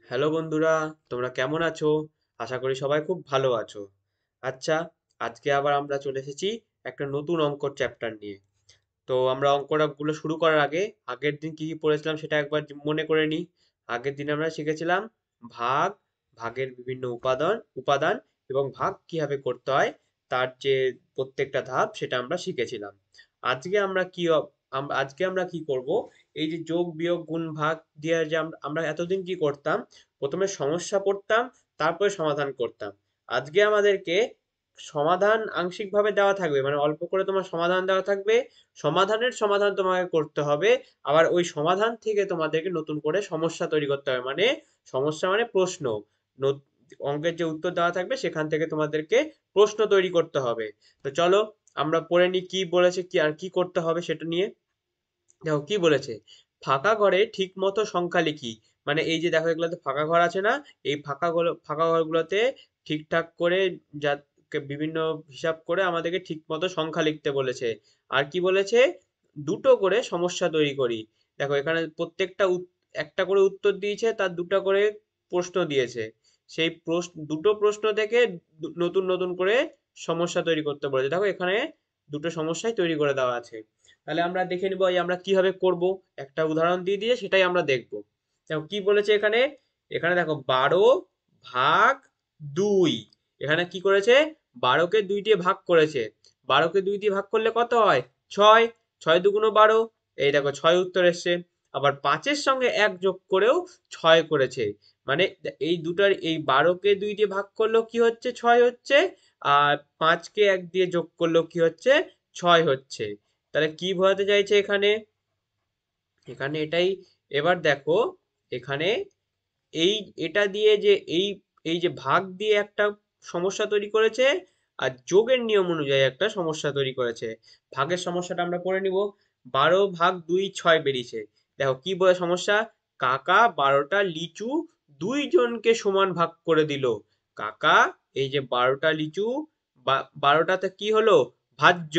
Hello বন্ধুরা, তোমরা কেমন আছো? আশা করি সবাই খুব ভালো আছো। আচ্ছা, আজকে আবার আমরা চলে এসেছি একটা নতুন অঙ্কর চ্যাপ্টার নিয়ে। তো আমরা অঙ্কগুলো শুরু করার আগে আগের দিন কি কি পড়েছিলাম সেটা একবার মনে করে নিই। আগের দিন আমরা শিখেছিলাম ভাগ, ভাগের বিভিন্ন উপাদান উপাদান এবং ভাগ কিভাবে করতে হয় তার যে প্রত্যেকটা ধাপ সেটা আমরা শিখেছিলাম। আজকে আমরা কি আজকে আমরা কি করব? এই যে যোগ বিয়োগ গুণ ভাগ দিয়ে যে আমরা এতদিন কি করতাম, প্রথমে সমস্যা পড়তাম, তারপরে সমাধান করতাম। আজকে আমাদেরকে সমাধান আংশিকভাবে দেওয়া থাকবে, মানে অল্প করে তোমার সমাধান দেওয়া থাকবে, সমাধানের সমাধান তোমাকে করতে হবে। আবার ওই সমাধান থেকে তোমাদেরকে নতুন করে সমস্যা তৈরি করতে হবে, মানে সমস্যা মানে প্রশ্ন। অঙ্কের যে উত্তর দেওয়া থাকবে সেখান থেকে তোমাদেরকে প্রশ্ন তৈরি করতে হবে। তো চলো আমরা পড়ে নিই কি বলেছে, কি আর কি করতে হবে সেটা নিয়ে। দেখো কি বলেছে, ফাঁকা ঘরে ঠিক মতো সংখ্যা লিখি। মানে এই যে দেখো এগুলোতে ফাঁকা ঘর আছে না, এই ফাঁকা ঘরগুলোতে ঠিকঠাক করে যা বিভিন্ন হিসাব করে আমাদেরকে ঠিক মতো সংখ্যা লিখতে বলেছে। আর কি বলেছে, দুটো করে সমস্যা তৈরি করি। দেখো এখানে প্রত্যেকটা একটা করে উত্তর দিয়েছে, তার দুটো করে প্রশ্ন দিয়েছে। সেই দুটো প্রশ্ন থেকে নতুন নতুন করে সমস্যা তৈরি করতে বলেছে। দেখো এখানে দুটো সমস্যাই তৈরি করে দেওয়া আছে। তাহলে আমরা দেখে নিব এই আমরা কিভাবে করব। একটা উদাহরণ দিয়ে দিয়ে সেটাই আমরা দেখব। দেখো কি বলেছে এখানে, এখানে দেখো 12 ভাগ 2। এখানে কি করেছে, 12কে 2 দিয়ে ভাগ করেছে। 12কে 2 দিয়ে ভাগ করলে কত হয়? 6। 6 দুগুণ 12। এই দেখো 6 উত্তর এসছে। আবার 5-এর সঙ্গে 1 যোগ করেও 6 করেছে। মানে এই দুটার, এই 12কে 2 দিয়ে ভাগ করলেও কি হচ্ছে? 6 হচ্ছে। আর 5কে 1 দিয়ে যোগ করলেও কি হচ্ছে? 6 হচ্ছে। তাহলে কি বোঝাতে চাইছে এখানে? এখানে এটাই। এবার দেখো এখানে এই এটা দিয়ে যে এই এই যে ভাগ দিয়ে একটা সমস্যা তৈরি করেছে, আর যোগের নিয়ম অনুযায়ী একটা সমস্যা তৈরি করেছে। ভাগের সমস্যাটা আমরা করে নিব। 12 ভাগ 2 6 বেরিয়েছে। দেখো কি বলে সমস্যা, কাকা 12টা লিচু 2 জনকে সমান ভাগ করে দিল। কাকা এই যে 12টা লিচু, 12টাতে কি হলো? ভাজ্য।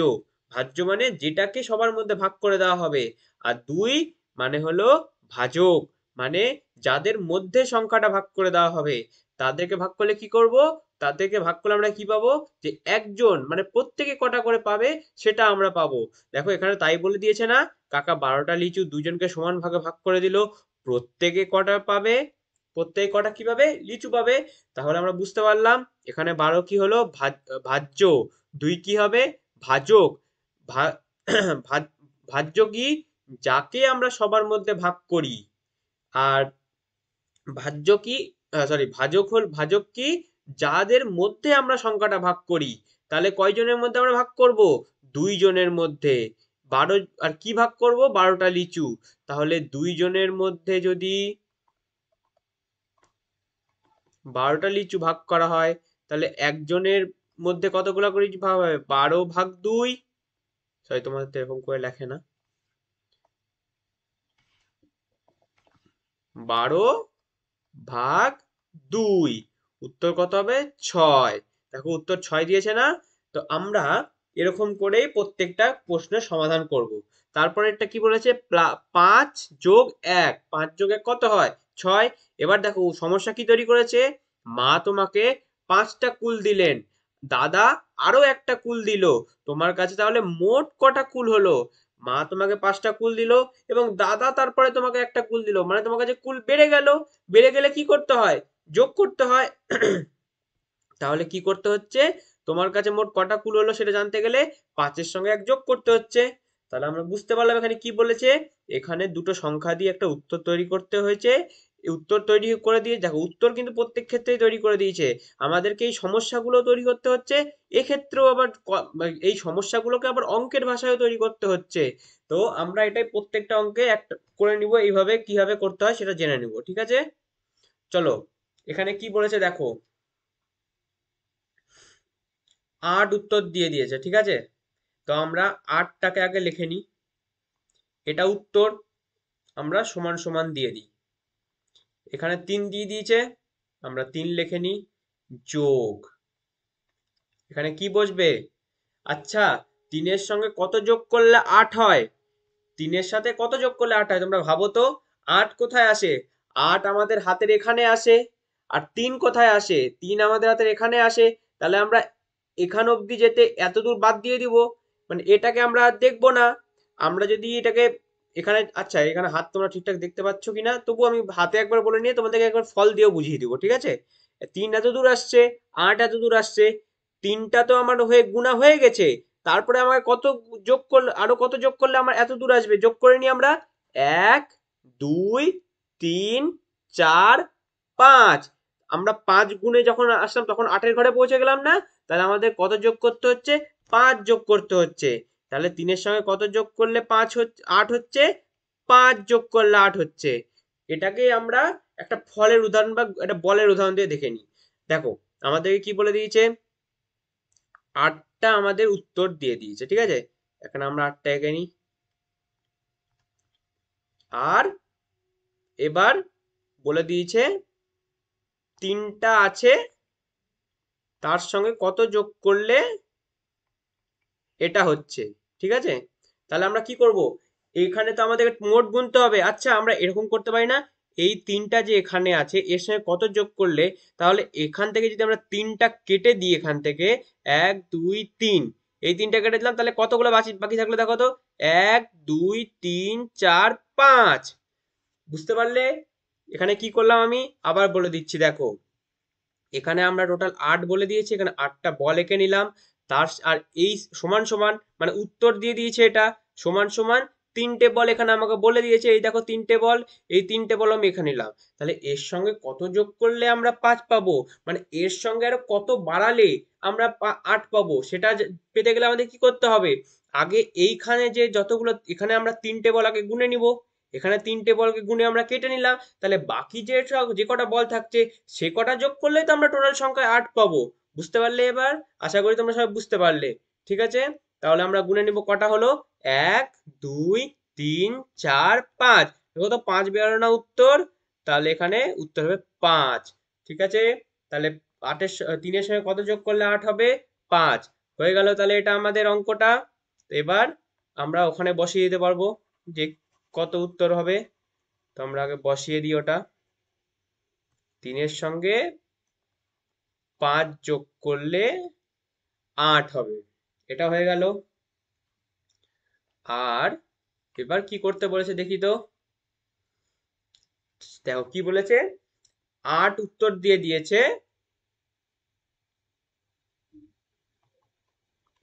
ভাজ্য মানে যেটাকে সবার মধ্যে ভাগ করে দেওয়া হবে। আর 2 মানে হলো ভাজক, মানে যাদের মধ্যে সংখ্যাটা ভাগ করে দেওয়া হবে। তাদেরকে ভাগ করলে কি করব, তাদেরকে ভাগ করলে আমরা কি পাবো, যে একজন মানে প্রত্যেকে কটা করে পাবে সেটা আমরা পাবো। দেখো এখানে তাই বলে দিয়েছে না, কাকা 12টা লিচু 2 জনকে সমান ভাগে ভাগ করে দিল। প্রত্যেকে কটা পাবে? প্রত্যেকে কটা কি পাবে? লিচু পাবে। তাহলে আমরা বুঝতে পারলাম এখানে 12 কি হলো? ভাজ্য। 2 কি হবে? ভাজক। ভা- ভাজ্য কি? যাকে আমরা সবার মধ্যে ভাগ করি। আর ভাজ্য কি, ভাজক কি? যাদের মধ্যে আমরা সংখ্যাটা ভাগ করি। তাহলে কয়জনের মধ্যে আমরা ভাগ করব? 2 জনের মধ্যে। 12, আর কি ভাগ করব? 12টা লিচু। তাহলে 2 জনের মধ্যে যদি 12টা লিচু ভাগ করা হয়, তাহলে একজনের মধ্যে কতগুলো করে ভাগ হবে? 12 ভাগ 2। সরি, তোমাদের তো এরকম করে লেখে না। 12 ভাগ 2, উত্তর কত হবে? 6। দেখো উত্তর 6 দিয়েছে না। তো আমরা এরকম করেই প্রত্যেকটা প্রশ্নের সমাধান করব। তারপরে একটা কি বলেছে, 5 যোগ 1, 5 যোগ 1 কত হয়? 6। এবার দেখো সমস্যা কি তৈরি করেছে, মা তোমাকে 5টা কুল দিলেন, দাদা আরো একটা কুল দিল, তোমার কাছে তাহলে মোট কটা কুল হলো? মা তোমাকে 5টা কুল দিল এবং দাদা তারপরে তোমাকে একটা কুল দিল, মানে তোমার কাছে কুল বেড়ে গেল। বেড়ে গেলে কি করতে হয়? যোগ করতে হয়। তাহলে কি করতে হচ্ছে, তোমার কাছে মোট কটা কুল হলো সেটা জানতে গেলে 5-এর সঙ্গে 1 যোগ করতে হচ্ছে। তাহলে আমরা বুঝতে পারলাম এখানে কি বলেছে, এখানে দুটো সংখ্যা দিয়ে একটা উত্তর তৈরি করতে হয়েছে। এই উত্তর তৈরি করে দিয়ে দেখো উত্তর কিন্তু প্রত্যেক ক্ষেত্রেই তৈরি করে দিয়েছে। আমাদেরকে এই সমস্যাগুলো তৈরি করতে হচ্ছে। এক্ষেত্রেও আবার এই সমস্যাগুলোকে আবার অঙ্কের ভাষায় তৈরি করতে হচ্ছে। তো আমরা এটাই প্রত্যেকটা অঙ্কে একটা করে নিব, এইভাবে কিভাবে করতে হয় সেটা জেনে নিব। ঠিক আছে, চলো এখানে কি বলেছে দেখো। 8 উত্তর দিয়ে দিয়েছে, ঠিক আছে। তো আমরা 8টাকে আগে লিখে নিই। এটা উত্তর, আমরা সমান সমান দিয়ে দিই। এখানে 3 দিয়ে দিয়েছে, আমরা 3 লিখে নিই। যোগ, এখানে কি বসবে? আচ্ছা, 3-এর সঙ্গে কত যোগ করলে 8 হয়? 3-এর সাথে কত যোগ করলে 8 হয় তোমরা ভাবো তো। 8 কোথায় আসে? 8 আমাদের হাতের এখানে আসে, আর 3 কোথায় আসে? 3 আমাদের হাতের এখানে আসে। তাহলে আমরা এখান অবধি যেতে এত দূর বাদ দিয়ে দিব, মানে এটাকে আমরা আর দেখবো না। আমরা যদি এটাকে এখানে, আচ্ছা এখানে হাত তোমরা ঠিকঠাক দেখতে পাচ্ছ কিনা, তবু আমি হাতে একবার বলে নিয়ে তোমাদেরকে একবার ফল দিয়েও বুঝিয়ে দিব, ঠিক আছে? 3 এত দূর আসছে, 8 এত দূর আসছে, 3টা তো আমার হয়ে গুণা হয়ে গেছে। তারপরে আমার কত যোগ করলে, আরো কত যোগ করলে আমার এত দূর আসবে? যোগ করে নি আমরা, 1 2 3 4 5। আমরা 5 গুণে যখন আসলাম তখন 8 এর ঘরে পৌঁছে গেলাম না? তাহলে আমাদের কত যোগ করতে হচ্ছে? 5 যোগ করতে হচ্ছে। তাহলে 3 এর সঙ্গে কত যোগ করলে 5 হচ্ছে, 8 হচ্ছে? 5 যোগ করলে 8 হচ্ছে। এটাকেই আমরা একটা ফলের উদাহরণ বা একটা বলের উদাহরণ দিয়ে দেখে নিই। দেখো আমাদেরকে কি বলে দিয়েছে? 8টা আমাদের উত্তর দিয়ে দিয়েছে, ঠিক আছে? এখানে আমরা 8টা এঁকে নিই। আর এবার বলে দিয়েছে 3টা আছে, তার সঙ্গে কত যোগ করলে এটা হচ্ছে, ঠিক আছে? তাহলে আমরা কি করব? এখানে তো আমাদের মোট গুনতে হবে। আচ্ছা আমরা এরকম করতে পারি না, এই 3টা যে এখানে আছে এর সঙ্গে কত যোগ করলে, তাহলে এখান থেকে যদি আমরা 3টা কেটে দিই, এখান থেকে 1 2 3, এই 3টা কেটে দিলাম, তাহলে কতগুলো বাকি বাকি থাকলো দেখো তো? 1 2 3 4 5। বুঝতে পারলে? এখানে কি করলাম আমি আবার বলে দিচ্ছি, দেখো এখানে আমরা টোটাল 8 বলে দিয়েছি, এখানে 8টা বল এঁকে নিলাম। তার আর এই সমান সমান, মানে উত্তর দিয়ে দিয়েছে এটা সমান সমান 3টে বল এখানে আমাকে বলে দিয়েছে, এই দেখো 3টে বল, এই 3টে বল আমি এখানে নিলাম। তাহলে এর সঙ্গে কত যোগ করলে আমরা 5 পাবো, মানে এর সঙ্গে আরো কত বাড়ালে আমরা 8 পাবো, সেটা পেতে গেলে আমাদের কি করতে হবে? আগে এইখানে যে যতগুলো, এখানে আমরা 3টে বল আগে গুনে নিব, এখানে 3টে বলকে গুনে আমরা কেটে নিলাম, তাহলে বাকি যে কটা বল থাকছে সে কটা যোগ করলেই তো আমরা টোটাল সংখ্যায় 8 পাবো। বুঝতে পারলে এবার? আশা করি তোমরা সবাই বুঝতে পারলে। ঠিক আছে, তাহলে আমরা গুনে নিব কটা হলো, 1 2 3 4 5। দেখো তো 5 বেরোলো না উত্তর? তাহলে এখানে উত্তর হবে 5। ঠিক আছে, তাহলে 3 এর সঙ্গে কত যোগ করলে 8 হবে? 5। হয়ে গেল তাহলে এটা আমাদের অঙ্কটা। এবার আমরা ওখানে বসিয়ে দিতে পারবো যে কত উত্তর হবে। তো আমরা আগে বসিয়ে দিই ওটা। 3-এর সঙ্গে 5 যোগ করলে 8 হবে, এটা হয়ে গেল। আর এবার কি করতে বলেছে দেখি তো। দেখো কি বলেছে, 8 উত্তর দিয়ে দিয়েছে,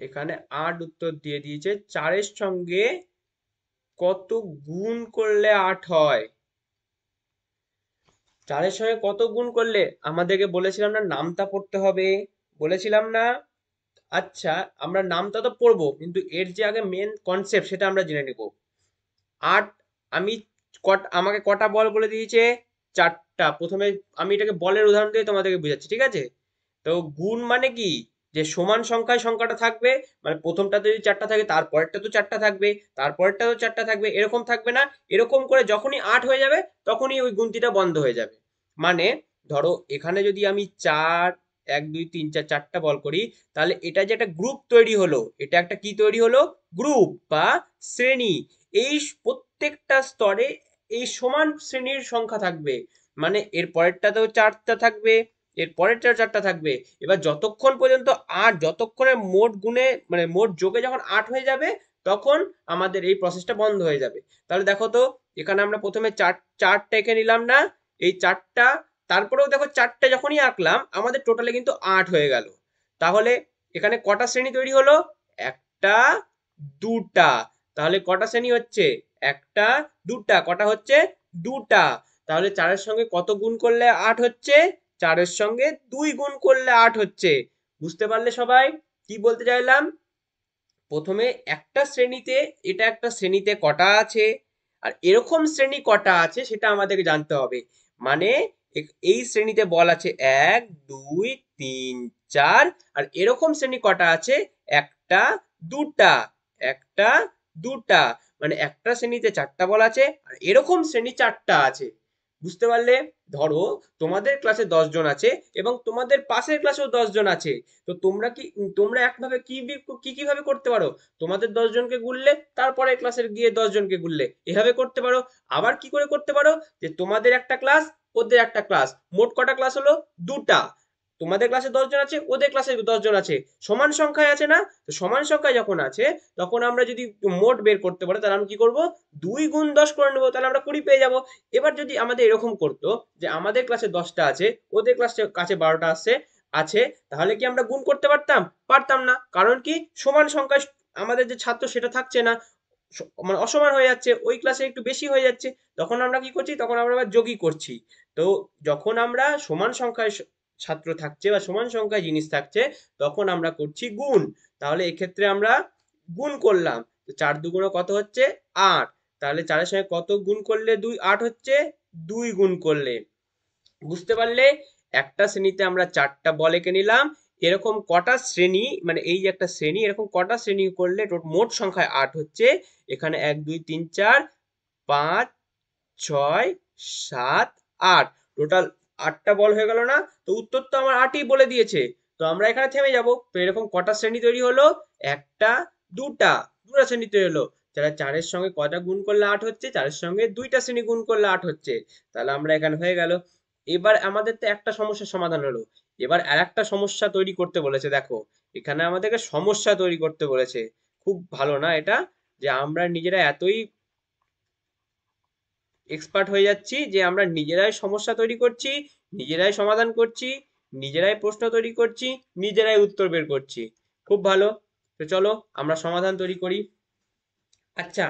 এখানে 8 উত্তর দিয়ে দিয়েছে, 4-এর সঙ্গে কত গুণ করলে 8 হয়। 4-এর সঙ্গে কত গুণ করলে, আমাদেরকে বলেছিলাম না নামতা পড়তে হবে, বলেছিলাম না? আচ্ছা আমরা নামটা তো পড়বো, কিন্তু এর যে আগে মেন কনসেপ্ট সেটা আমরা জেনে নিব। 8, আমি আমাকে কটা বল বলে দিয়েছে? 4টা। প্রথমে আমি এটাকে বলের উদাহরণ দিয়ে তোমাদেরকে বোঝাচ্ছি, ঠিক আছে? তো গুণ মানে কি, যে সমান সংখ্যায় সংখ্যাটা থাকবে, মানে প্রথমটাতে যদি 4টা থাকে তারপরেরটা তো 4টা থাকবে, তারপরেরটা তো 4টা থাকবে, এরকম থাকবে না। এরকম করে যখনই 8 হয়ে যাবে তখনই ওই গুনতিটা বন্ধ হয়ে যাবে। মানে ধরো এখানে যদি আমি 4 1 2 3 4 4টা বল করি, তাহলে এটা যে একটা গ্রুপ তৈরি হলো, এটা একটা কি তৈরি হলো? গ্রুপ বা শ্রেণী। এই প্রত্যেকটা স্তরে এই সমান শ্রেণীর সংখ্যা থাকবে, মানে এর পরেরটাতেও 4টা থাকবে, এর পরেরটাও 4টা থাকবে। এবার যতক্ষণ পর্যন্ত 8, যতক্ষণে মোট গুণে মানে মোট যোগে যখন 8 হয়ে যাবে তখন আমাদের এই প্রসেসটা বন্ধ হয়ে যাবে। তাহলে দেখো তো, এখানে আমরা প্রথমে 4টা এঁকে নিলাম না? এই 4টা, তারপরেও দেখো 4টা যখনই আঁকলাম আমাদের টোটালে কিন্তু 8 হয়ে গেল। তাহলে এখানে কটা শ্রেণী তৈরি হলো? একটা, দুটা। তাহলে কটা শ্রেণী হচ্ছে? একটা, দুটা। কটা হচ্ছে? দুটা। তাহলে 4-এর সঙ্গে কত গুণ করলে 8 হচ্ছে? 4-এর সঙ্গে 2 গুণ করলে 8 হচ্ছে। বুঝতে পারলে সবাই কি বলতে চাইলাম? প্রথমে একটা শ্রেণীতে, এটা একটা শ্রেণীতে কটা আছে আর এরকম শ্রেণী কটা আছে সেটা আমাদেরকে জানতে হবে। মানে এই শ্রেণীতে বল আছে 1 2 3 4, আর এরকম শ্রেণী কটা আছে? একটা, দুটা, একটা, দুটা। মানে একটা শ্রেণীতে 4টা বল আছে আর এরকম শ্রেণী 4টা আছে। বুঝতে পারলে? ধরো তোমাদের ক্লাসে 10 জন আছে এবং তোমাদের পাশের ক্লাসেও 10 জন আছে। তো তোমরা একভাবে কিভাবে করতে পারো? তোমাদের 10 জনকে গুনলে তারপরে ক্লাসের গিয়ে 10 জনকে গুনলে, এভাবে করতে পারো। আবার কি করে করতে পারো, যে তোমাদের একটা ক্লাস, ওদের একটা ক্লাস, মোট কটা ক্লাস হলো? দুটা। তোমাদের ক্লাসে 10 জন আছে, ওদের ক্লাসে 10 জন আছে, সমান সংখ্যায় আছে না? তো সমান সংখ্যায় যখন আছে, তখন আমরা যদি মোট বের করতে পারো, তাহলে আমরা কি করব? 2 গুণ 10 করে নেবো, তাহলে আমরা 20 পেয়ে যাবো। এবার যদি আমাদের এরকম করতো যে আমাদের ক্লাসে 10টা আছে, ওদের ক্লাসে কাছে 12টা আছে, তাহলে কি আমরা গুণ করতে পারতাম? পারতাম না। কারণ কি, সমান সংখ্যায় আমাদের যে ছাত্র সেটা থাকছে না, মানে অসমান হয়ে যাচ্ছে, ওই ক্লাসে একটু বেশি হয়ে যাচ্ছে। তখন আমরা কি করছি? তখন আমরা আবার যোগই করছি। তো যখন আমরা সমান সংখ্যায় ছাত্র থাকছে বা সমান সংখ্যায় জিনিস থাকছে, তখন আমরা করছি গুণ। তাহলে এক্ষেত্রে আমরা গুণ করলাম। তো 4 দুগুণ কত হচ্ছে? 8। তাহলে 4-এর সঙ্গে কত গুণ করলে 8 হচ্ছে? 2 গুণ করলে। বুঝতে পারলে? একটা শ্রেণীতে আমরা 4টা বল এঁকে নিলাম। এরকম কটা শ্রেণী, মানে এই যে একটা শ্রেণী, এরকম কটা শ্রেণী করলে মোট সংখ্যায় 8 হচ্ছে? এখানে 1 2 3 4 5 6 7 8, টোটাল 8টা বল হয়ে গেল না? তো উত্তর তো আমার 8ই বলে দিয়েছে। তো আমরা এখানে থেমে যাব। তো এরকম কটা শ্রেণী তৈরি হলো? একটা, দুটা, দুটা শ্রেণী তৈরি হলো। তাহলে 4-এর সঙ্গে কটা গুণ করলে 8 হচ্ছে? 4-এর সঙ্গে 2টা শ্রেণী গুণ করলে 8 হচ্ছে। তাহলে আমরা এখানে হয়ে গেল। এবার আমাদের তো একটা সমস্যার সমাধান হলো। এবার আর একটা সমস্যা তৈরি করতে বলেছে, দেখো এখানে আমাদেরকে সমস্যা তৈরি করতে বলেছে। খুব ভালো না এটা, যে আমরা নিজেরা এতই এক্সপার্ট হয়ে যাচ্ছি যে আমরা নিজেরাই সমস্যা তৈরি করছি, নিজেরাই সমাধান করছি, নিজেরাই প্রশ্ন তৈরি করছি, নিজেরাই উত্তর বের করছি। খুব ভালো। তো চলো আমরা সমাধান তৈরি করি। আচ্ছা,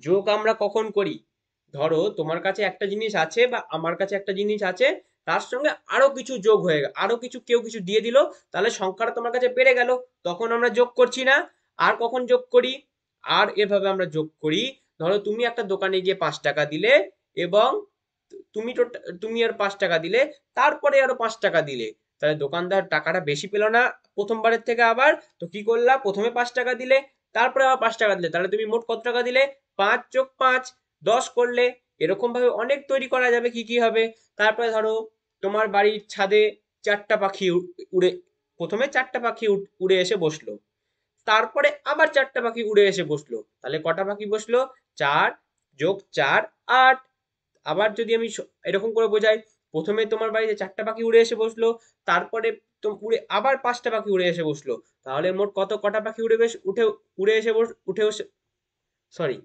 যোগ আমরা কখন করি? ধরো তোমার কাছে একটা জিনিস আছে বা আমার কাছে একটা জিনিস আছে, তার সঙ্গে আরো কিছু যোগ হয়ে গেল, আরো কিছু কেউ কিছু দিয়ে দিল, তাহলে সংখ্যাটা তোমার কাছে বেড়ে গেল, তখন আমরা যোগ করছি না? আর কখন যোগ করি? আর এভাবে আমরা যোগ করি। ধরো তুমি একটা দোকানে গিয়ে 5 টাকা দিলে, এবং তুমি আর 5 টাকা দিলে, তারপরে আরো 5 টাকা দিলে, তাহলে দোকানদার টাকাটা বেশি পেলো না প্রথমবারের থেকে? আবার তো কি করলা, প্রথমে 5 টাকা দিলে, তারপরে আবার 5 টাকা দিলে, তাহলে তুমি মোট কত টাকা দিলে? 5 + 5 10 করলে। এরকম ভাবে অনেক তৈরি করা যাবে। কি কি হবে? তারপরে ধরো তোমার বাড়ির ছাদে 4টা পাখি উড়ে, প্রথমে 4টা পাখি উড়ে এসে বসলো, তারপরে আবার 4টা পাখি উড়ে এসে বসলো, তাহলে কটা পাখি বসলো? 4 + 4 8। আবার যদি আমি এরকম করে বোঝাই, প্রথমে তোমার বাড়িতে 4টা পাখি উড়ে এসে বসলো, তারপরে উড়ে আবার 5টা পাখি উড়ে এসে বসলো, তাহলে মোট কটা পাখি উড়ে এসে সরি,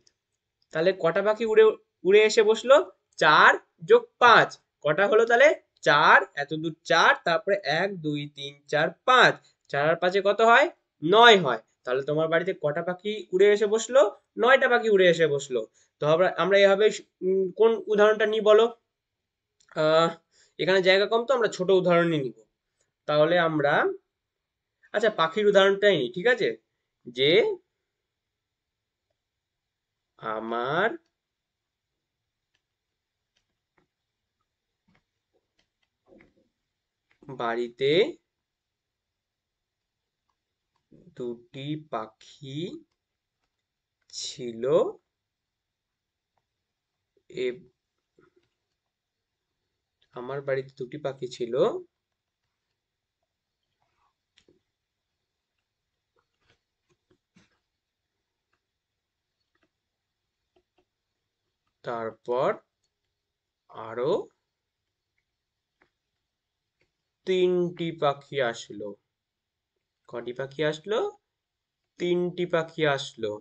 তাহলে কটা পাখি উড়ে উড়ে এসে বসলো? 4 + 5। কটা হলো তাহলে? 4, এত দূর 4, তারপরে 1 2 3 4 5, 4 আর 5-এ কত হয়? 9 হয়। তাহলে তোমার বাড়িতে কটা পাখি উড়ে এসে বসলো? 9টা পাখি উড়ে এসে বসলো। তো আমরা এভাবে কোন উদাহরণটা নিই বলো? আহ এখানে জায়গা কম, তো আমরা ছোট উদাহরণই নিব। তাহলে আমরা, আচ্ছা পাখির উদাহরণটাই নিই, ঠিক আছে? যে আমার বাড়িতে দুটি পাখি ছিল, এ- আমার বাড়িতে দুটি পাখি ছিল, তারপর আরো 3টি পাখি আসলো। কটি পাখি আসলো? 3টি পাখি আসলো।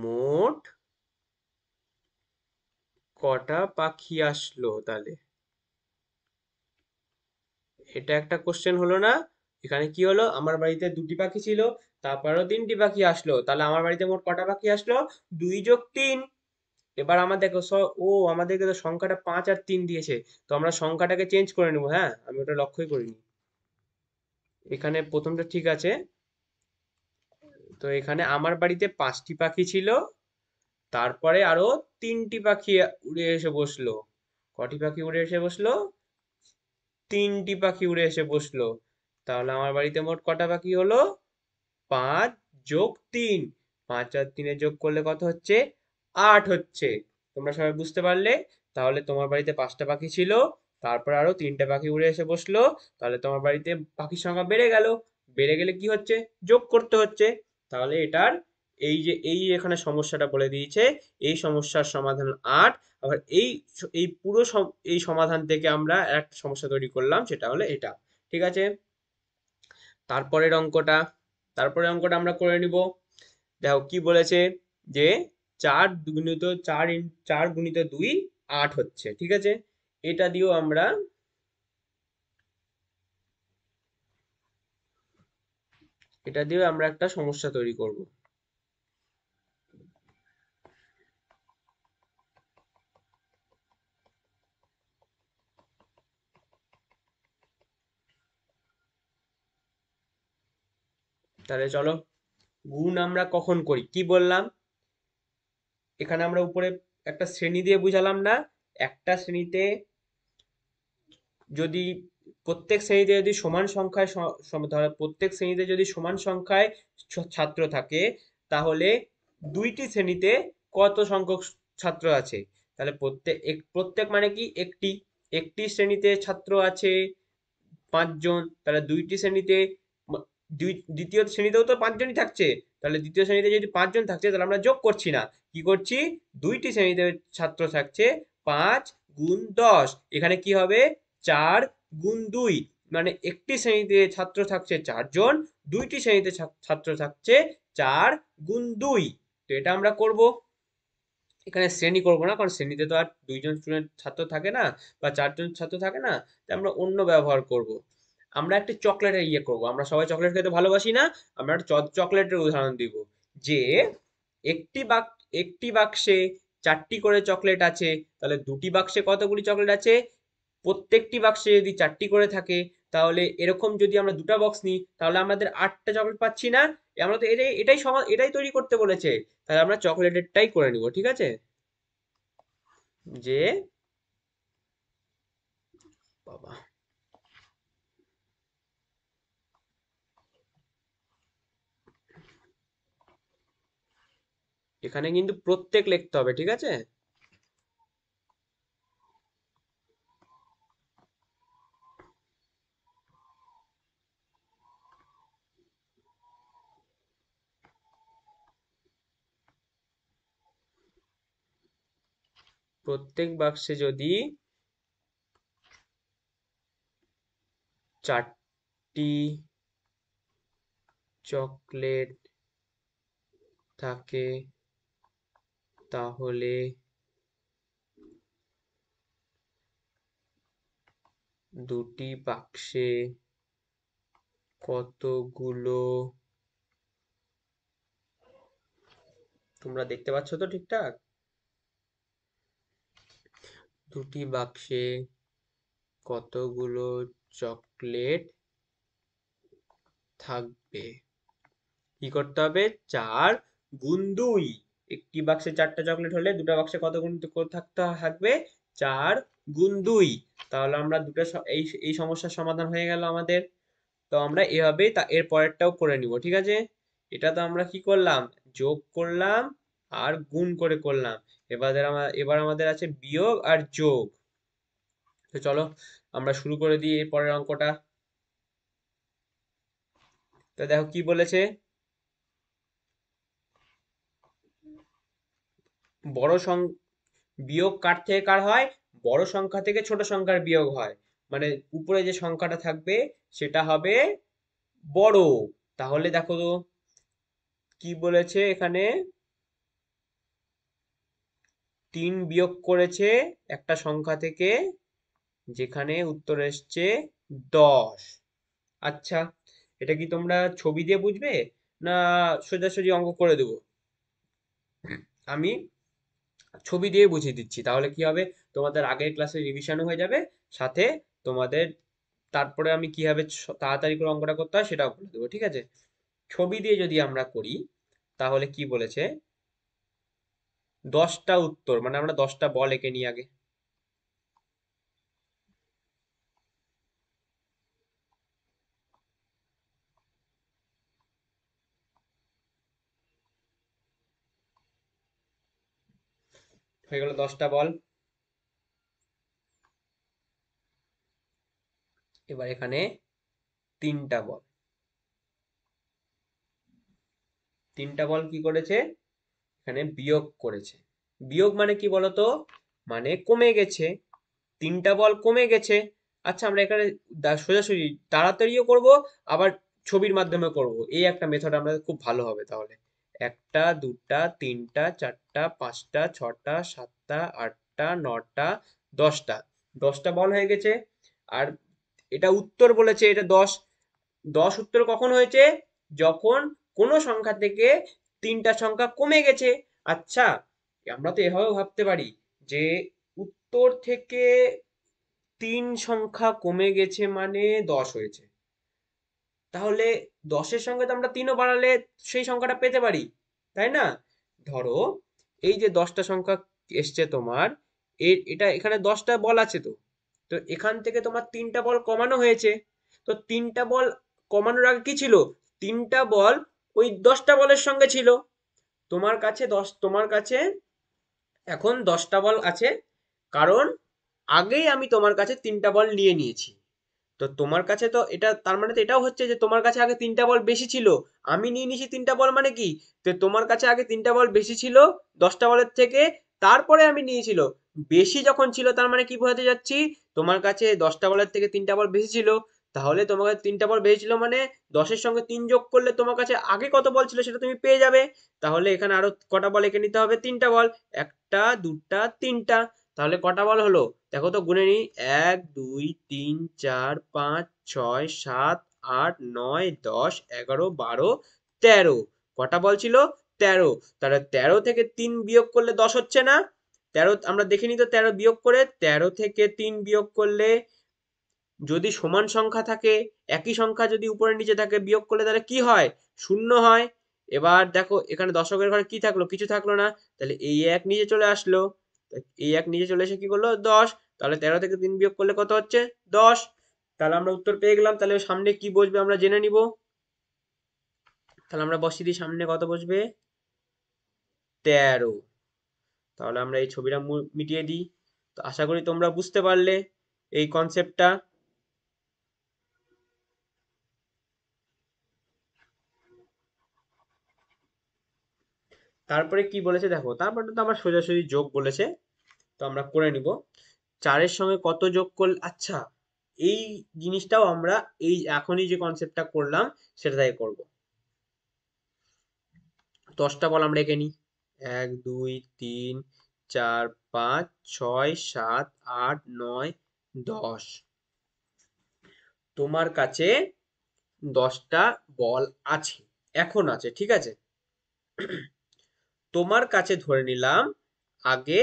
মোট কটা পাখি আসলো তাহলে? এটা একটা কোশ্চেন হলো না? এখানে কি হলো, আমার বাড়িতে দুটি পাখি ছিল, তারপরও 3টি পাখি আসলো, তাহলে আমার বাড়িতে মোট কটা পাখি আসলো? 2 + 3। এবার আমাদেরকে তো সংখ্যাটা 5 আর 3 দিয়েছে, তো আমরা সংখ্যাটাকে চেঞ্জ করে নেবো। হ্যাঁ, আমি ওটা লক্ষ্যই করিনি। এখানে প্রথমটা ঠিক আছে। তো এখানে আমার বাড়িতে 5টি পাখি ছিল, তারপরে আরো 3টি পাখি উড়ে এসে বসলো। কটি পাখি উড়ে এসে বসলো? 3টি পাখি উড়ে এসে বসলো। তাহলে আমার বাড়িতে মোট কটা পাখি হলো? 5 + 3। 5 আর 3 যোগ করলে কত হচ্ছে? 8 হচ্ছে। তোমরা সবাই বুঝতে পারলে? তাহলে তোমার বাড়িতে 5টা পাখি ছিল, তারপর আরো 3টে পাখি উড়ে এসে বসলো, তাহলে তোমার বাড়িতে পাখির সংখ্যা বেড়ে গেল। বেড়ে গেলে কি হচ্ছে? যোগ করতে হচ্ছে। তাহলে এটার এই এখানে সমস্যাটা বলে দিয়েছে, এই সমস্যার সমাধান 8। আবার এই পুরো এই সমাধান থেকে আমরা একটা সমস্যা তৈরি করলাম, সেটা হলো এটা। ঠিক আছে, তারপরের অঙ্কটা তারপরের অঙ্কটা আমরা করে নিব। দেখো কি বলেছে, যে 4 গুণিত 2 8 হচ্ছে। ঠিক আছে, এটা দিয়েও আমরা একটা সমস্যা তৈরি করব। তাহলে চলো, গুণ আমরা কখন করি কি বললাম? এখানে আমরা উপরে একটা শ্রেণী দিয়ে বুঝালাম না? একটা শ্রেণীতে যদি প্রত্যেক শ্রেণীতে যদি সমান সংখ্যায় ধরো প্রত্যেক শ্রেণীতে যদি সমান সংখ্যায় ছাত্র থাকে, তাহলে দুইটি শ্রেণীতে কত সংখ্যক ছাত্র আছে? তাহলে প্রত্যেক মানে কি? একটি একটি শ্রেণীতে ছাত্র আছে 5 জন, তাহলে দুইটি শ্রেণীতে দ্বিতীয় শ্রেণীতেও তো 5 জনই থাকছে। তাহলে দ্বিতীয় শ্রেণীতে যদি 5 জন থাকছে, তাহলে আমরা যোগ করছি না, কি করছি? দুইটি শ্রেণীতে ছাত্র থাকছে, 5 গুণ 10, এখানে কি হবে? 4 গুণ 2, মানে একটি শ্রেণীতে ছাত্র থাকছে 4 জন, দুইটি শ্রেণীতে ছাত্র থাকছে 4 গুণ 2। তো এটা আমরা করব। এখানে শ্রেণী করব না, কারণ শ্রেণীতে তো আর 2 জন স্টুডেন্ট ছাত্র থাকে না, বা 4 জন ছাত্র থাকে না। তাই আমরা অন্য ব্যবহার করব। আমরা একটা চকলেটের করব, আমরা সবাই চকলেট খেতে ভালোবাসি না? আমরা একটা চকলেটের উদাহরণ দিব, যে একটি বাক একটি বাক্সে 4টি করে চকলেট আছে, তাহলে দুটি বাক্সে কতগুলি চকলেট আছে? প্রত্যেকটি বাক্সে যদি 4টি করে থাকে, তাহলে এরকম যদি আমরা দুটো বক্স নিই, তাহলে আমাদের 8টা চকলেট পাচ্ছি না? আমরা তো এটাই তৈরি করতে বলেছে। তাহলে আমরা চকলেটেরটাই করে নিব। ঠিক আছে, যে বাবা, এখানে কিন্তু প্রত্যেক লিখতে হবে। ঠিক আছে, প্রত্যেক বাক্সে যদি 4টি চকলেট থাকে, তাহলে দুটি বাক্সে কতগুলো, তোমরা দেখতে পাচ্ছ তো ঠিকঠাক? দুটি বাক্সে কতগুলো চকলেট থাকবে? কি করতে হবে? 4 গুণ 2। একটি বাক্সে 4টা চকলেট হলে দুটো বাক্সে কত গুণ থাকবে? 4 গুণ 2। তাহলে আমরা এই এই সমস্যার সমাধান হয়ে গেল আমাদের। তো আমরা এভাবেই এর পরেরটাও করে নিব। ঠিক আছে, এটা তো আমরা কি করলাম? যোগ করলাম আর গুণ করে করলাম। এবার আমাদের আছে বিয়োগ আর যোগ। তো চলো আমরা শুরু করে দিই এর পরের অঙ্কটা। তো দেখো কি বলেছে, বড় বিয়োগ কার থেকে কার হয়? বড় সংখ্যা থেকে ছোট সংখ্যার বিয়োগ হয়। মানে উপরে যে সংখ্যাটা থাকবে সেটা হবে বড়। তাহলে দেখো তো কি বলেছে এখানে, 3 বিয়োগ করেছে একটা সংখ্যা থেকে, যেখানে উত্তর এসছে 10। আচ্ছা, এটা কি তোমরা ছবি দিয়ে বুঝবে, না সোজাসুজি অঙ্ক করে দেবো? আমি ছবি দিয়ে বুঝিয়ে দিচ্ছি, তাহলে কি হবে? তোমাদের আগের ক্লাসে রিভিশনও হয়ে যাবে, সাথে তোমাদের তারপরে আমি কিভাবে তাড়াতাড়ি করে অঙ্কটা করতে হয় সেটাও বলে দেবো। ঠিক আছে, ছবি দিয়ে যদি আমরা করি, তাহলে কি বলেছে, 10টা উত্তর, মানে আমরা 10টা বল এঁকে নিই আগে। হয়ে গেল 10টা বল। এবার এখানে তিনটা বল, তিনটা বল কি করেছে, এখানে বিয়োগ করেছে। বিয়োগ মানে কি বলতো, মানে কমে গেছে, তিনটা বল কমে গেছে। আচ্ছা আমরা এখানে সোজাসুজি তাড়াতাড়িও করব, আবার ছবির মাধ্যমে করব, এই একটা মেথড আমরা খুব ভালো হবে তাহলে। একটা, দুটা, তিনটা, চারটা, পাঁচটা, ছটা, সাতটা, আটটা, নটা, দশটা, 10টা বল হয়ে গেছে। আর এটা উত্তর বলেছে, এটা 10। 10 উত্তর কখন হয়েছে, যখন কোনো সংখ্যা থেকে তিনটা সংখ্যা কমে গেছে। আচ্ছা, আমরা তো এভাবেও ভাবতে পারি যে উত্তর থেকে 3 সংখ্যা কমে গেছে মানে 10 হয়েছে, তাহলে 10-এর সঙ্গে তো আমরা 3ও বাড়ালে সেই সংখ্যাটা পেতে পারি, তাই না? ধরো এই যে 10টা সংখ্যা এসছে তোমার, এটা এখানে 10টা বল আছে, তো তো এখান থেকে তোমার 3টা বল কমানো হয়েছে। তো 3টা বল কমানোর আগে কি ছিল, 3টা বল ওই 10টা বলের সঙ্গে ছিল। তোমার কাছে এখন 10টা বল আছে, কারণ আগেই আমি তোমার কাছে 3টা বল নিয়ে নিয়েছি। তো তোমার কাছে তো এটা, তার মানে তো এটাও হচ্ছে যে তোমার কাছে আগে 3টা বল বেশি ছিল, আমি নিয়ে নিয়েছি 3টা বল, মানে কি, তো তোমার কাছে আগে 3টা বল বেশি ছিল 10টা বলের থেকে, তারপরে আমি নিয়েছিল। বেশি যখন ছিল তার মানে কি বোঝাতে যাচ্ছি, তোমার কাছে 10টা বলের থেকে 3টা বল বেশি ছিল, তাহলে তোমার কাছে 3টা বল বেশি ছিল মানে 10-এর সঙ্গে 3 যোগ করলে তোমার কাছে আগে কত বল ছিল সেটা তুমি পেয়ে যাবে। তাহলে এখানে আরো কটা বল এঁকে নিতে হবে, 3টা বল, একটা, দুটা, তিনটা। তাহলে কটা বল হলো, দেখো তো গুনে নিই, 1 2 3 4 5 6 7 8 9 10 11 12 13। কটা বল ছিল, 13। তাহলে 13 থেকে 3 বিয়োগ করলে 10 হচ্ছে না? 13 আমরা দেখে নিই তো, 13 বিয়োগ করে, 13 থেকে 3 বিয়োগ করলে যদি সমান সংখ্যা থাকে, একই সংখ্যা যদি উপরে নিচে থাকে, বিয়োগ করলে তাহলে কি হয়, শূন্য হয়। এবার দেখো এখানে দশকের ঘরে কি থাকলো, কিছু থাকলো না, তাহলে এই এক নিচে চলে আসলো, এই এক নিচে চলে এসে কি করলো, 10। তাহলে 13 থেকে 3 বিয়োগ করলে কত হচ্ছে, 10। তাহলে আমরা উত্তর পেয়ে গেলাম। তাহলে সামনে কি বসবে আমরা জেনে নিব। তাহলে আমরা বসিয়ে দিই, সামনে কত বসবে, 13। তাহলে আমরা এই ছবিটা মিটিয়ে দিই। তো আশা করি তোমরা বুঝতে পারলে এই কনসেপ্টটা। তারপরে কি বলেছে দেখো, তারপরে তো আমার সোজাসুজি যোগ বলেছে, তো আমরা করে নিব। 4-এর সঙ্গে কত যোগ করলে, আচ্ছা এই জিনিসটাও আমরা এই এখনই যে কনসেপ্টটা করলাম সেটা থেকে করব। 10টা বল আমরা এঁকে নিই, 1 2 3 4 5 6 7 8 9 10। তোমার কাছে 10টা বল আছে, এখন আছে, ঠিক আছে। তোমার কাছে ধরে নিলাম আগে,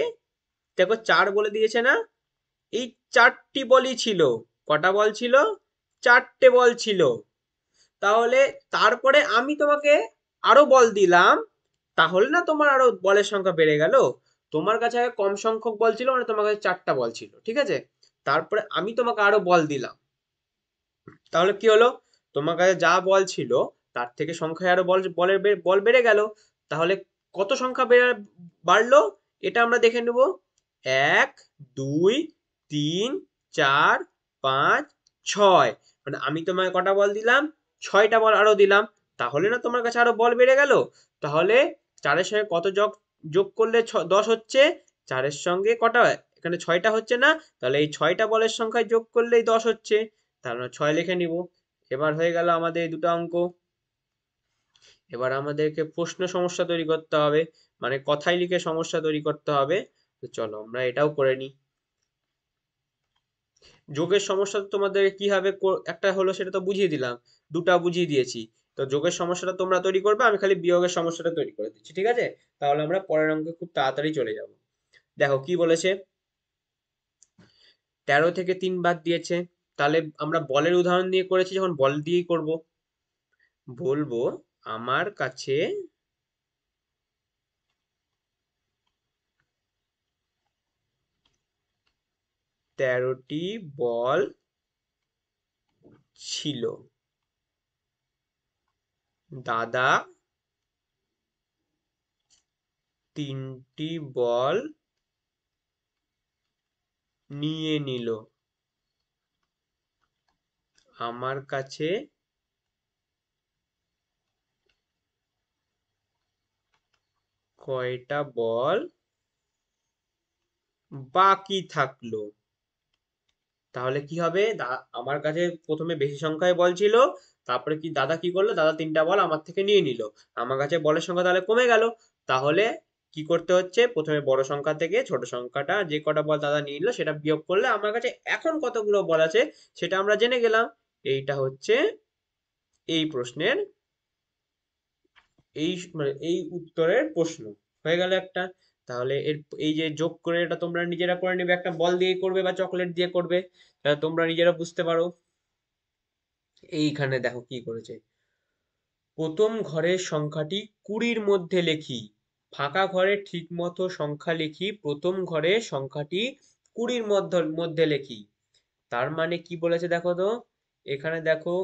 দেখো 4 বলে দিয়েছে না, এই 4টি বলই ছিল। কটা বল ছিল, 4টে বল ছিল। তাহলে তারপরে আমি তোমাকে আরো বল দিলাম, তাহলে না তোমার আরো বলের সংখ্যা বেড়ে গেল। তোমার কাছে আগে কম সংখ্যক বল ছিল, মানে তোমার কাছে 4টা বল ছিল, ঠিক আছে। তারপরে আমি তোমাকে আরো বল দিলাম, তাহলে কি হলো, তোমার কাছে যা বল ছিল তার থেকে সংখ্যায় আরো বল বেড়ে গেল। তাহলে কত সংখ্যা বাড়লো, এটা আমরা দেখে নেব। 1 2 3 4 5 6, মানে আমি তোমায় কটা বল দিলাম, 6টা বল আরো দিলাম, তাহলে না তোমার কাছে আরো বল বেড়ে গেল। তাহলে 4-এর সঙ্গে কত যোগ যোগ করলে 10 হচ্ছে, 4-এর সঙ্গে কটা, এখানে 6টা হচ্ছে না, তাহলে এই 6টা বলের সংখ্যায় যোগ করলেই 10 হচ্ছে। তাহলে আমরা 6 লিখে নিব। এবার হয়ে গেল আমাদের এই দুটো অঙ্ক। এবার আমাদেরকে প্রশ্ন সমস্যা তৈরি করতে হবে, মানে কথায় লিখে সমস্যা তৈরি করতে হবে। তো চলো আমরা এটাও করে নিই। যোগের সমস্যা তো তোমাদের কিভাবে একটা হলো সেটা তো বুঝিয়ে দিলাম, দুটা বুঝিয়ে দিয়েছি। তো যোগের সমস্যাটা তোমরা তৈরি করবে, আমি খালি বিয়োগের সমস্যাটা তৈরি করে দিচ্ছি, ঠিক আছে। তাহলে আমরা পরের অঙ্কে খুব তাড়াতাড়ি চলে যাব। দেখো কি বলেছে, 13 থেকে 3 বাদ দিয়েছে, তাহলে আমরা বলের উদাহরণ দিয়ে করেছি, যখন বল দিয়েই করব। বলবো আমার কাছে 13টি বল ছিল, দাদা 3টি বল নিয়ে নিল। আমার কাছে কয়টা বল বাকি থাকলো? তাহলে কি হবে, আমার কাছে প্রথমে বেশি সংখ্যায় বল ছিল, তারপরে কি দাদা কি করলো, দাদা 3টা বল আমার থেকে নিয়ে নিল, আমার কাছে বলের সংখ্যা তাহলে কমে গেল। তাহলে কি করতে হচ্ছে, প্রথমে বড় সংখ্যা থেকে ছোট সংখ্যাটা যে কটা বল দাদা নিয়ে নিল সেটা বিয়োগ করলে আমার কাছে এখন কতগুলো বল আছে সেটা আমরা জেনে গেলাম। এইটা হচ্ছে এই প্রশ্নের মানে এই উত্তরের প্রশ্ন হয়ে গেল একটা। তাহলে এই যে যোগ করে এটা তোমরা নিজেরা করে নেবে, একটা বল দিয়ে করবে বা চকলেট দিয়ে করবে, তাহলে তোমরা নিজেরা বুঝতে পারো। এইখানে দেখো কি করেছে, প্রথম ঘরের সংখ্যাটি 20-র মধ্যে লেখি, ফাঁকা ঘরে ঠিক মতো সংখ্যা লিখি, প্রথম ঘরের সংখ্যাটি 20-র মধ্যে লেখি। তার মানে কি বলেছে দেখো তো, এখানে দেখো,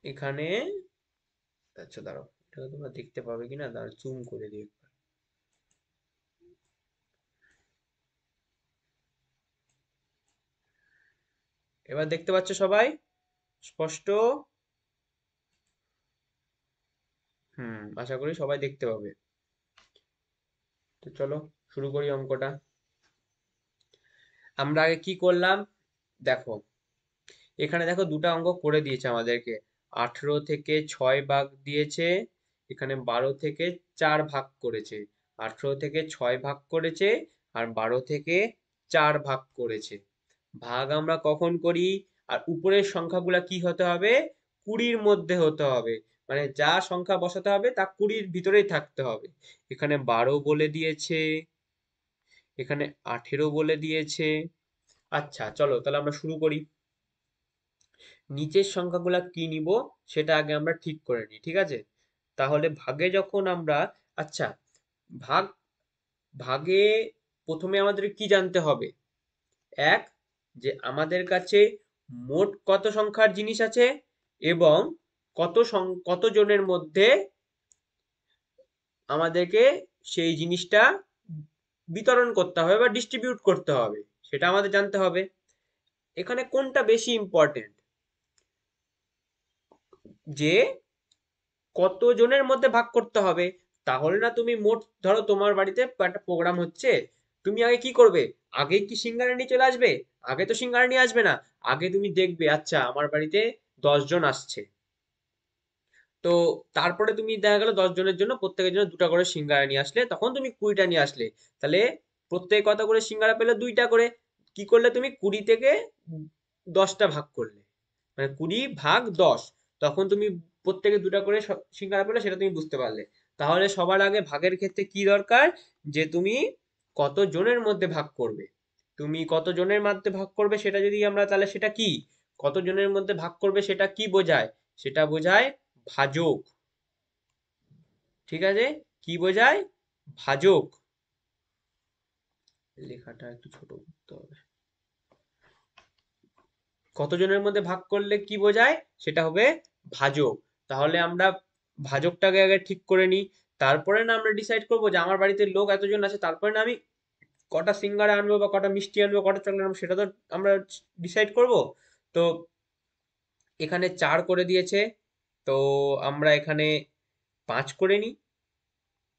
এখানে, আচ্ছা দাঁড়াও, এটা তোমরা দেখতে পাবে কিনা, দাঁড়াও জুম করে দিই একবার। এবার দেখতে পাচ্ছ সবাই স্পষ্ট? আশা করি সবাই দেখতে পাবে। তো চলো শুরু করি অঙ্কটা। আমরা আগে কি করলাম দেখো, এখানে দেখো দুটো অঙ্ক করে দিয়েছে আমাদেরকে, 18 থেকে 6 ভাগ দিয়েছে, এখানে 12 থেকে 4 ভাগ করেছে, 18 থেকে 6 ভাগ করেছে আর 12 থেকে 4 ভাগ করেছে। ভাগ আমরা কখন করি, আর উপরের সংখ্যাগুলা কি হতে হবে, 20-র মধ্যে হতে হবে, মানে যা সংখ্যা বসাতে হবে তা 20-র ভিতরেই থাকতে হবে। এখানে 12 বলে দিয়েছে, এখানে 18 বলে দিয়েছে। আচ্ছা চলো তাহলে আমরা শুরু করি। নিচের সংখ্যাগুলা কি নিব সেটা আগে আমরা ঠিক করে নিই, ঠিক আছে? তাহলে ভাগে যখন আমরা, আচ্ছা, ভাগ ভাগে প্রথমে আমাদের কি জানতে হবে, এক, যে আমাদের কাছে মোট কত সংখ্যার জিনিস আছে এবং কত জনের মধ্যে আমাদেরকে সেই জিনিসটা বিতরণ করতে হবে বা ডিস্ট্রিবিউট করতে হবে, সেটা আমাদের জানতে হবে। এখানে কোনটা বেশি ইম্পর্টেন্ট, যে কত জনের মধ্যে ভাগ করতে হবে? তাহলে না তুমি মোট, ধরো তোমার বাড়িতে একটা প্রোগ্রাম হচ্ছে, তুমি আগে কি করবে, আগে কি সিঙ্গারা নিয়ে চলে আসবে? আগে তো সিঙ্গারা নিয়ে আসবে না, আগে তুমি দেখবে আচ্ছা আমার বাড়িতে 10 জন আসছে, তো তারপরে তুমি দেখা গেল 10 জনের জন্য প্রত্যেকের জন্য দুটা করে সিঙ্গারা নিয়ে আসলে, তখন তুমি 20টা নিয়ে আসলে, তাহলে প্রত্যেকে কত করে সিঙ্গারা পেলে, দুইটা করে। কি করলে তুমি 20 থেকে 10টা ভাগ করলে, মানে 20 ভাগ 10, তখন তুমি প্রত্যেকে দুটা করে সিঙ্গারা পেলে, সেটা তুমি বুঝতে পারলে। তাহলে সবার আগে ভাগের ক্ষেত্রে কি দরকার, যে তুমি কত জনের মধ্যে ভাগ করবে, তুমি কত জনের মধ্যে ভাগ করবে সেটা যদি আমরা, তাহলে সেটা কি, কত জনের মধ্যে ভাগ করবে সেটা কি বোঝায়, সেটা বোঝায় ভাজক, ঠিক আছে? কি বোঝায়, ভাজক। লেখাটা একটু ছোট করতে হবে। কতজনের মধ্যে ভাগ করলে কি বোঝায়, সেটা হবে ভাজক। তাহলে আমরা ভাজকটাকে আগে ঠিক করে নিই, তারপরে না আমরা ডিসাইড করবো যে আমার বাড়িতে লোক এতজন আছে, তারপরে না আমি কটা সিঙ্গারা আনবো বা কটা মিষ্টি আনবো কটা চকলেট আনবো সেটা তো আমরা ডিসাইড করব। তো এখানে 4 করে দিয়েছে, তো আমরা এখানে 5 করে নিই,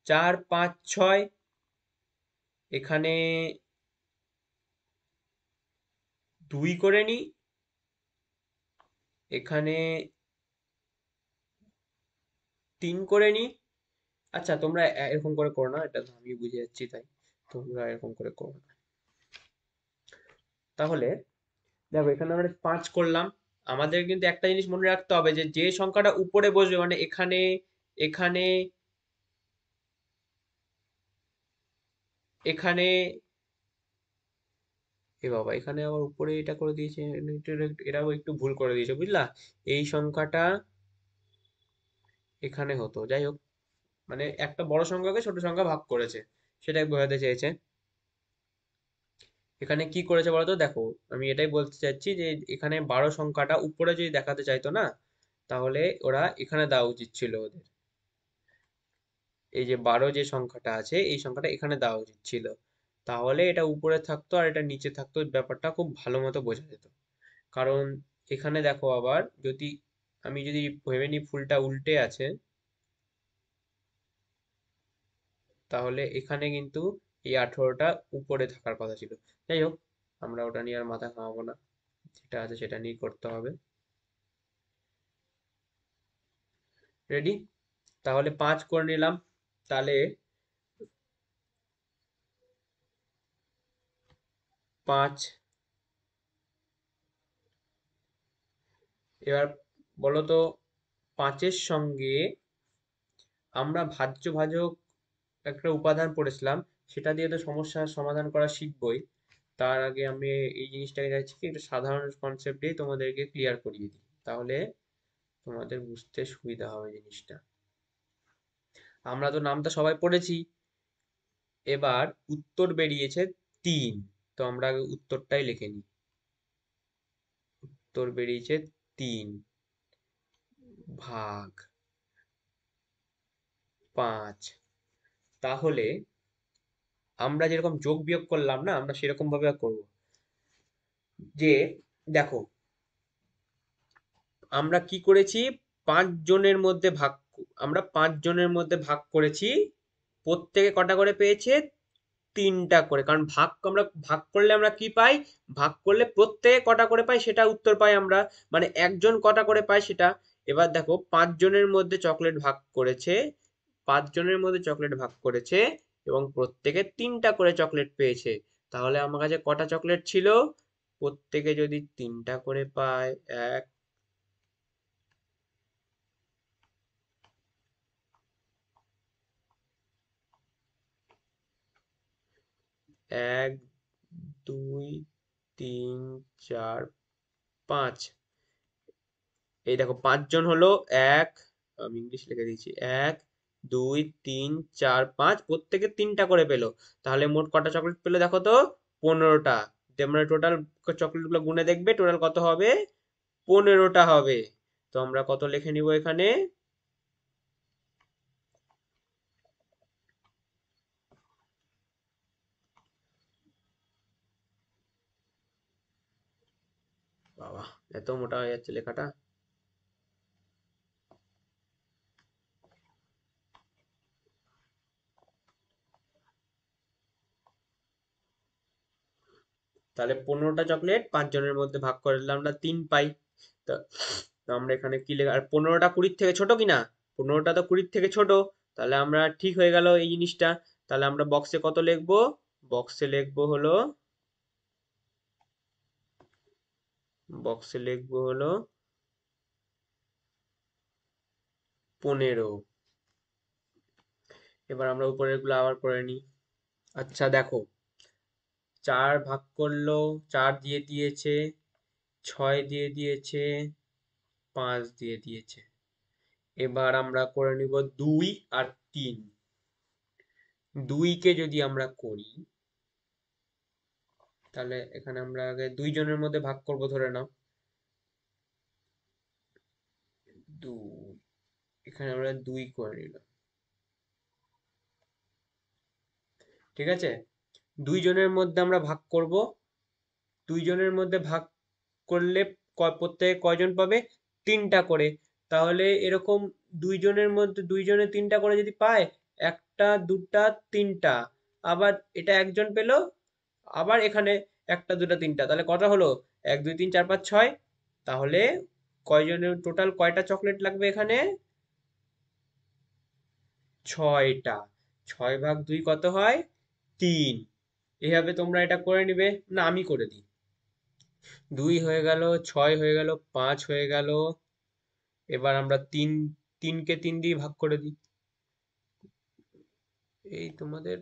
4 5 6, এখানে 2 করে নিই, এখানে 3 করে নিই। আচ্ছা তোমরা এরকম করে করো না, এটা তো আমি বুঝে যাচ্ছি, তাই তোমরা এরকম করে করো না। তাহলে দেখো এখানে আমরা 5 করলাম, আমাদের কিন্তু একটা জিনিস মনে রাখতে হবে, যে যে সংখ্যাটা উপরে বসবে, মানে এখানে, এখানে, এখানে, এ বাবা এখানে আবার উপরে এটা করে দিয়েছে, এরাও একটু ভুল করে দিয়েছে বুঝলা, এই সংখ্যাটা এখানে হতো, যাই হোক, মানে একটা বড় সংখ্যাকে ছোট সংখ্যা ভাগ করেছে, সেটাই বোঝাতে চেয়েছে। এখানে কি করেছে বলতো, দেখো আমি এটাই বলতে চাচ্ছি যে এখানে 12 সংখ্যাটা উপরে যদি দেখাতে চাইতো না, তাহলে ওরা এখানে দেওয়া উচিত ছিল ওদের, এই যে 12 যে সংখ্যাটা আছে এই সংখ্যাটা এখানে দেওয়া উচিত ছিল, তাহলে এটা উপরে থাকতো আর এটা নিচে থাকতো, ব্যাপারটা খুব ভালো মতো বোঝা যেত। কারণ এখানে দেখো আবার যদি আমি যদি ভেবে নিই ফুলটা উল্টে আছে, তাহলে এখানে কিন্তু এই 18টা উপরে থাকার কথা ছিল। যাই হোক, আমরা ওটা নিয়ে আর মাথা ঘামাবো না, যেটা আছে সেটা নিয়ে করতে হবে। রেডি? তাহলে 5 করে নিলাম। তাহলে 5, এবার বলো তো 5-এর সঙ্গে আমরা ভাজ্য ভাজক একটা উপাদান পড়েছিলাম, সেটা দিয়ে তো সমস্যার সমাধান করা শিখবই। তার আগে আমি এই জিনিসটাকে চাইছি কি একটু সাধারণ কনসেপ্ট দিয়ে তোমাদেরকে ক্লিয়ার করিয়ে দিই, তাহলে তোমাদের বুঝতে সুবিধা হবে জিনিসটা। আমরা তো নামটা সবাই পড়েছি, এবার উত্তর বেরিয়েছে 3, তো আমরা আগে উত্তরটাই লিখে নিই। উত্তর বেরিয়েছে 3 ভাগ 5। তাহলে আমরা যেরকম যোগ বিয়োগ করলাম না, আমরা সেরকম ভাবে করব। যে দেখো, আমরা কি করেছি, 5 জনের মধ্যে ভাগ করেছি। প্রত্যেকে কটা করে পেয়েছে? 3টা করে। কারণ আমরা ভাগ করলে আমরা কি পাই? ভাগ করলে প্রত্যেকে কটা করে পাই সেটা উত্তর পাই আমরা। মানে একজন কটা করে পায় সেটা। এবার দেখো, 5 জনের মধ্যে চকলেট ভাগ করেছে এবং প্রত্যেকে 3টা করে চকলেট পেয়েছে। তাহলে আমার কাছে কটা চকলেট ছিল? প্রত্যেকে যদি 3টা করে পায়, এক, 1, 2, 3, 4, 5। এই দেখো 5 জন হলো। এক, আমি ইংলিশ লিখে দিয়েছি। 1, 2, 3, 4, 5, প্রত্যেকে 3টা করে পেলো। তাহলে মোট কটা চকলেট পেলো দেখো তো? 15টা। তোমরা টোটাল চকলেট গুলো গুনে দেখবে, টোটাল কত হবে? 15টা হবে। তো আমরা কত লিখে নিব এখানে? বাবা, এত মোটা হয়ে যাচ্ছে লেখাটা। তাহলে 15টা চকলেট 5 জনের মধ্যে ভাগ করে দিলে আমরা 3 পাই। তো তো আমরা এখানে কি লেখা, আর 15টা 20-র থেকে ছোট কিনা? 15টা তো 20-র থেকে ছোট। তাহলে আমরা ঠিক হয়ে গেল এই জিনিসটা। তাহলে আমরা বক্সে কত লিখবো? বক্সে লিখবো হলো বক্সে লিখবো হলো 15। এবার আমরা উপরের গুলো আবার করে নিই। আচ্ছা দেখো, 4 ভাগ করলো, 4 দিয়ে দিয়েছে, 6 দিয়ে দিয়েছে, 5 দিয়ে দিয়েছে। এবার আমরা করে নিব 2 আর 3। 2 কে যদি আমরা করি, তাহলে এখানে আমরা আগে 2 জনের মধ্যে ভাগ করব ধরে নাও। 2, এখানে আমরা 2 করে নিলাম। ঠিক আছে? 2 জনের মধ্যে আমরা ভাগ করব। 2 জনের মধ্যে ভাগ করলে প্রত্যেকে কয়জন পাবে? 3টা করে। তাহলে এরকম 2 জনের মধ্যে 2 জনে 3টা করে যদি পায়, একটা, দুটা, 3টা, আবার এটা একজন পেলো, আবার এখানে একটা, দুটা, 3টা, তাহলে কটা হলো? 1, 2, 3, 4, 5, 6। তাহলে কয়জনের টোটাল কয়টা চকলেট লাগবে এখানে? 6টা। 6 ভাগ 2 কত হয়? 3। এভাবে তোমরা এটা করে নিবে। না, আমি করে দিই। 2 হয়ে গেল, 6 হয়ে গেল, 5 হয়ে গেল। এবার আমরা 3কে 3 দিয়ে ভাগ করে দিই। এই তোমাদের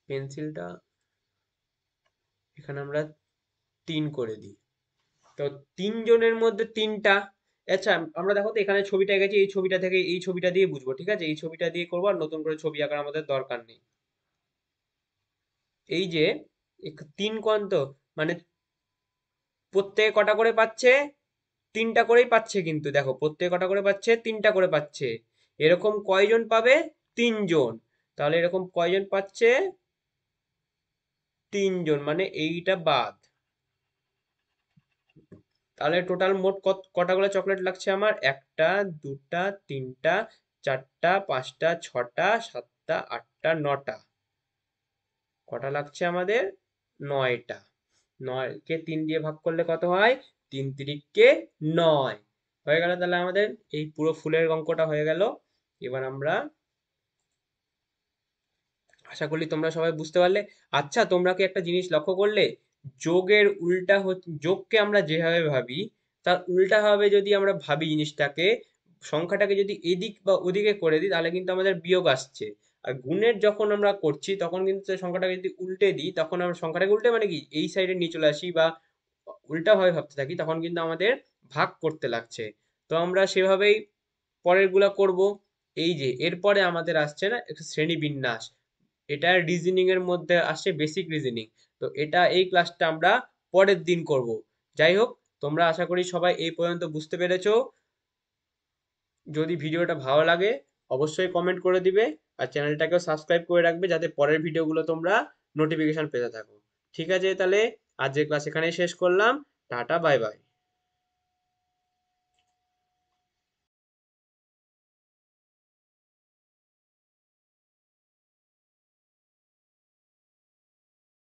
পেন্সিলটা এখানে আমরা 3 করে দিই। তো 3 জনের মধ্যে 3টা। আচ্ছা, আমরা দেখো তো এখানে ছবিটা এঁকেছি, এই ছবিটা থেকে এই ছবিটা দিয়ে বুঝবো, ঠিক আছে? এই ছবিটা দিয়ে করবো, আর নতুন করে ছবি আঁকার আমাদের দরকার নেই। এই যে 3 কোণ তো, মানে প্রত্যেকে কটা করে পাচ্ছে? 3টা করেই পাচ্ছে, কিন্তু দেখো প্রত্যেকে কটা করে পাচ্ছে? 3টা করে পাচ্ছে। এরকম কয়জন পাবে? 3 জন। তাহলে এরকম কয়জন পাচ্ছে? 3 জন, মানে এইটা বাদ। তাহলে টোটাল মোট কটাগুলো চকলেট লাগছে আমার? একটা, দুটা, তিনটা, চারটা, পাঁচটা, ছটা, সাতটা, আটটা, নটা। কটা লাগছে আমাদের? নয়টা। 9 কে 3 দিয়ে ভাগ করলে কত হয়? 3 × 3 = 9। হয়ে গেল তাহলে আমাদের এই পুরো ফুলের অঙ্কটা হয়ে গেল। এবার আমরা আশা করি তোমরা সবাই বুঝতে পারলে। আচ্ছা, তোমরা কি একটা জিনিস লক্ষ্য করলে? যোগের উল্টা যোগকে আমরা যেভাবে ভাবি, তার উল্টা ভাবে যদি আমরা ভাবি জিনিসটাকে, সংখ্যাটাকে যদি এদিক বা ওদিকে করে দিই, তাহলে কিন্তু আমাদের বিয়োগ আসছে। আর গুণের যখন আমরা করছি তখন কিন্তু সেই সংখ্যাটাকে যদি উল্টে দিই, তখন আমরা সংখ্যাটাকে উল্টে মানে কি এই সাইডে নিয়ে চলে আসি বা উল্টা ভাবে ভাবতে থাকি, তখন কিন্তু আমাদের ভাগ করতে লাগছে। তো আমরা সেভাবেই পরের গুলা করব। এই যে এরপরে আমাদের আসছে না একটা শ্রেণী বিন্যাস, এটা রিজনিং এর মধ্যে আসছে, বেসিক রিজনিং। তো এটা এই ক্লাসটা আমরা পরের দিন করব। যাই হোক, তোমরা আশা করি সবাই এই পর্যন্ত বুঝতে পেরেছো। যদি ভিডিওটা ভালো লাগে অবশ্যই কমেন্ট করে দিবে, আর চ্যানেলটাকেও সাবস্ক্রাইব করে রাখবে যাতে পরের ভিডিওগুলো তোমরা নোটিফিকেশন পেতে থাকো। ঠিক আছে, তাহলে আজকের ক্লাস এখানেই শেষ করলাম। Tata, bye bye.